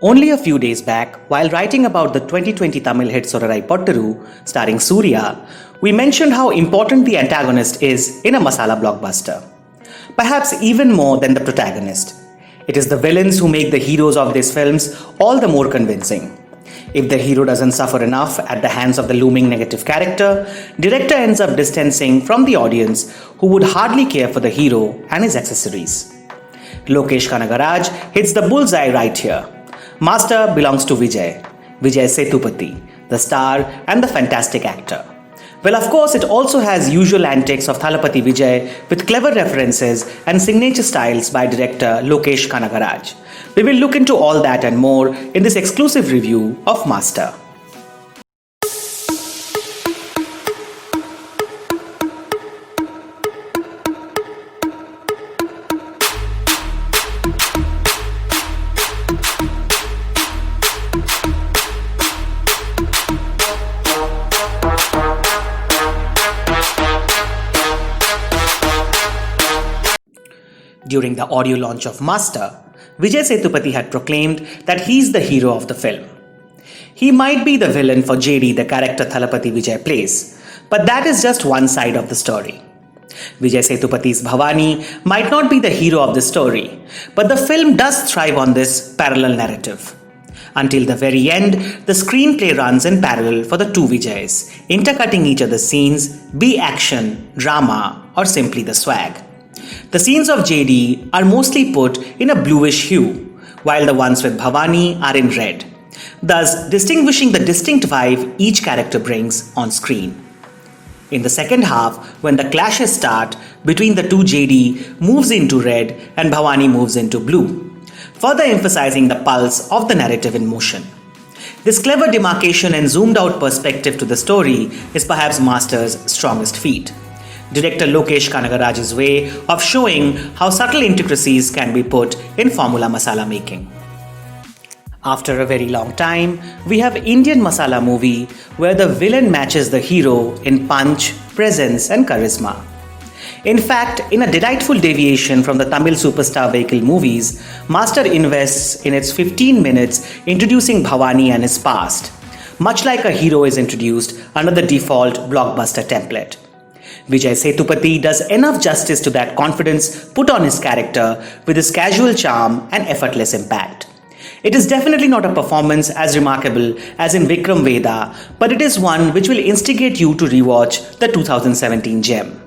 Only a few days back, while writing about the 2020 Tamil hit Sorarai Pottaru, starring Surya, we mentioned how important the antagonist is in a masala blockbuster. Perhaps even more than the protagonist. It is the villains who make the heroes of these films all the more convincing. If the hero doesn't suffer enough at the hands of the looming negative character, director ends up distancing from the audience who would hardly care for the hero and his accessories. Lokesh Kanagaraj hits the bullseye right here. Master belongs to Vijay Sethupathi, the star and the fantastic actor. Well, of course, it also has usual antics of Thalapathy Vijay with clever references and signature styles by director Lokesh Kanagaraj. We will look into all that and more in this exclusive review of Master. During the audio launch of Master, Vijay Sethupathi had proclaimed that he's the hero of the film. He might be the villain for JD, the character Thalapathy Vijay plays, but that is just one side of the story. Vijay Sethupathi's Bhavani might not be the hero of the story, but the film does thrive on this parallel narrative. Until the very end, the screenplay runs in parallel for the two Vijays, intercutting each other's scenes, be action, drama, or simply the swag. The scenes of JD are mostly put in a bluish hue, while the ones with Bhavani are in red, thus distinguishing the distinct vibe each character brings on screen. In the second half, when the clashes start between the two, JD moves into red and Bhavani moves into blue, further emphasizing the pulse of the narrative in motion. This clever demarcation and zoomed out perspective to the story is perhaps Master's strongest feat. Director Lokesh Kanagaraj's way of showing how subtle intricacies can be put in formula masala making. After a very long time, we have Indian masala movie where the villain matches the hero in punch, presence and charisma. In fact, in a delightful deviation from the Tamil superstar vehicle movies, Master invests in its 15 minutes introducing Bhavani and his past, much like a hero is introduced under the default blockbuster template. Vijay Sethupathi does enough justice to that confidence put on his character with his casual charm and effortless impact. It is definitely not a performance as remarkable as in Vikram Vedha, but it is one which will instigate you to rewatch the 2017 gem.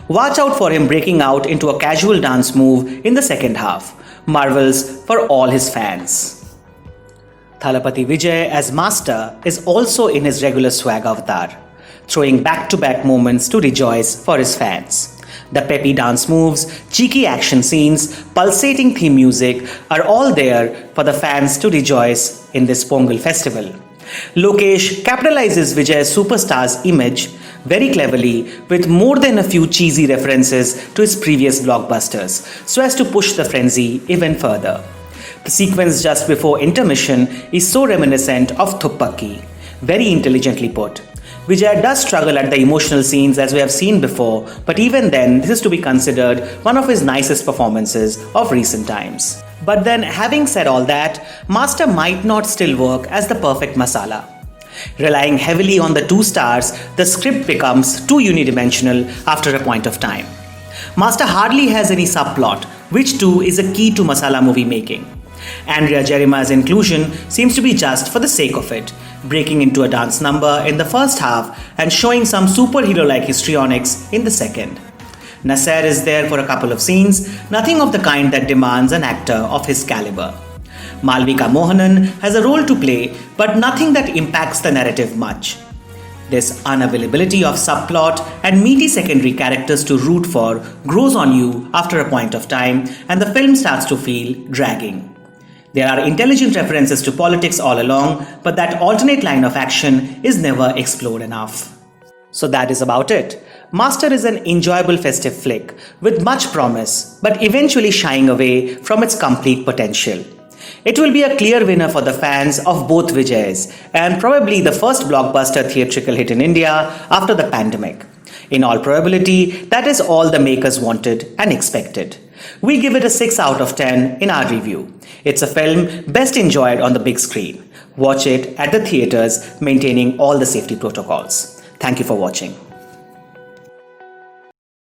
Watch out for him breaking out into a casual dance move in the second half. Marvels for all his fans. Thalapathy Vijay as Master is also in his regular swag avatar, throwing back-to-back moments to rejoice for his fans. The peppy dance moves, cheeky action scenes, pulsating theme music are all there for the fans to rejoice in this Pongal festival. Lokesh capitalizes Vijay's superstar's image very cleverly with more than a few cheesy references to his previous blockbusters so as to push the frenzy even further. The sequence just before intermission is so reminiscent of Thuppakki, very intelligently put. Vijay does struggle at the emotional scenes as we have seen before, but even then, this is to be considered one of his nicest performances of recent times. But then, having said all that, Master might not still work as the perfect masala. Relying heavily on the two stars, the script becomes too unidimensional after a point of time. Master hardly has any subplot, which too is a key to masala movie making. Andrea Jerima's inclusion seems to be just for the sake of it, breaking into a dance number in the first half and showing some superhero-like histrionics in the second. Nasser is there for a couple of scenes, nothing of the kind that demands an actor of his caliber. Malvika Mohanan has a role to play, but nothing that impacts the narrative much. This unavailability of subplot and meaty secondary characters to root for grows on you after a point of time, and the film starts to feel dragging. There are intelligent references to politics all along, but that alternate line of action is never explored enough. So that is about it. Master is an enjoyable festive flick with much promise, but eventually shying away from its complete potential. It will be a clear winner for the fans of both Vijays and probably the first blockbuster theatrical hit in India after the pandemic. In all probability, that is all the makers wanted and expected. We give it a 6 out of 10 in our review. It's a film best enjoyed on the big screen. Watch it at the theatres, maintaining all the safety protocols. Thank you for watching.